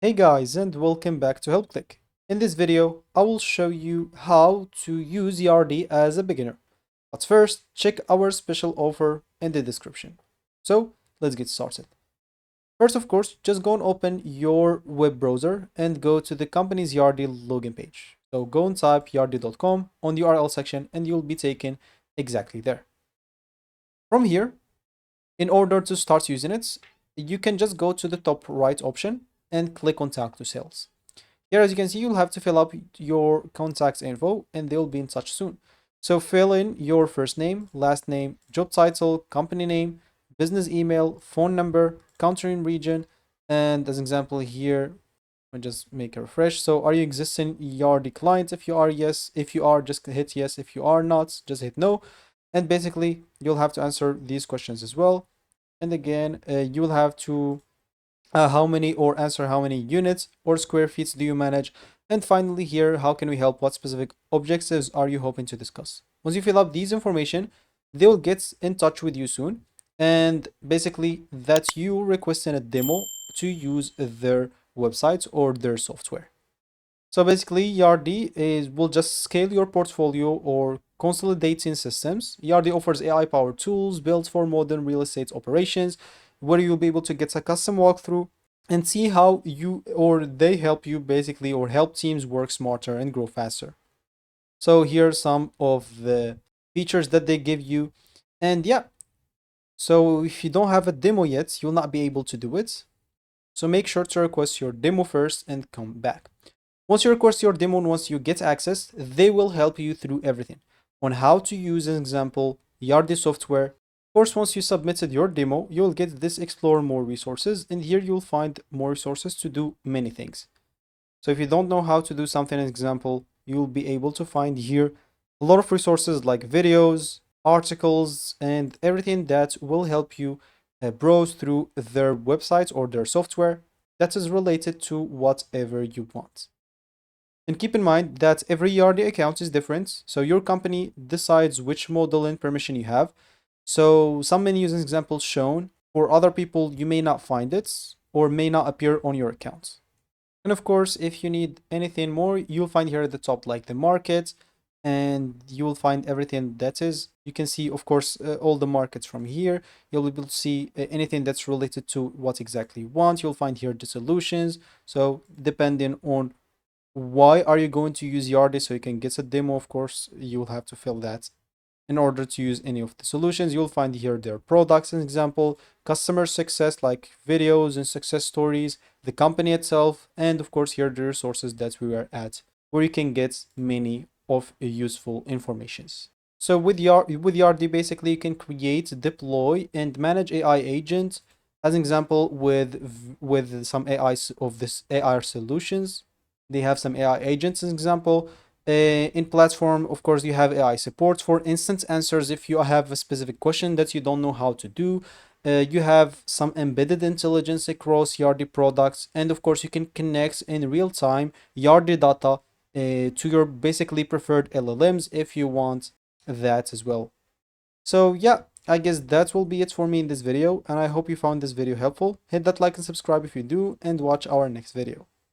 Hey guys, and welcome back to HelpClick. In this video, I will show you how to use Yardi as a beginner. But first, check our special offer in the description. So, let's get started. First, of course, just go and open your web browser and go to the company's Yardi login page. So go and type yardi.com on the URL section and you'll be taken exactly there. From here, in order to start using it, you can just go to the top right option and click on Tag to Sales. Here, as you can see, you'll have to fill up your contacts info and they'll be in touch soon. So fill in your first name, last name, job title, company name, business email, phone number, country and region. And as an example here, I'll just make a refresh. So are you existing Yardi client? If you are, yes. If you are, just hit yes. If you are not, just hit no. And basically, you'll have to answer these questions as well. And again, you'll have to how many or answer how many units or square feet do you manage, and finally here, how can we help, what specific objectives are you hoping to discuss. Once you fill up these information, they will get in touch with you soon, and basically that's you requesting a demo to use their website or their software. So basically, Yardi is will just scale your portfolio or consolidating systems. Yardi offers AI-powered tools built for modern real estate operations, where you'll be able to get a custom walkthrough and see how you or they help you basically or help teams work smarter and grow faster. So here are some of the features that they give you. And yeah, so if you don't have a demo yet, you'll not be able to do it. So make sure to request your demo first and come back. Once you request your demo and once you get access, they will help you through everything on how to use, an example, Yardi software. Of course, once you submitted your demo, you'll get this explore more resources, and here you'll find more resources to do many things. So if you don't know how to do something, an example, you'll be able to find here a lot of resources like videos, articles, and everything that will help you browse through their websites or their software that is related to whatever you want. And keep in mind that every Yardi account is different, so your company decides which model and permission you have. So some menus and examples shown, for other people you may not find it or may not appear on your account. And of course, if you need anything more, you'll find here at the top like the market, and you will find everything that is. You can see, of course, all the markets from here. You'll be able to see anything that's related to what exactly you want. You'll find here the solutions. So depending on why are you going to use Yardi, so you can get a demo, of course, you'll have to fill that. In order to use any of the solutions, you'll find here their products, an example, customer success like videos and success stories, the company itself, and of course here the resources that we are at, where you can get many of useful informations. So with Yardi, basically you can create, deploy, and manage AI agents. As an example, with some AI of this AI solutions, they have some AI agents. As an example, in platform, of course, you have AI support for instant answers if you have a specific question that you don't know how to do. You have some embedded intelligence across Yardi products, and of course, you can connect in real time Yardi data to your basically preferred LLMs if you want that as well. So yeah, I guess that will be it for me in this video, and I hope you found this video helpful. Hit that like and subscribe if you do, and watch our next video.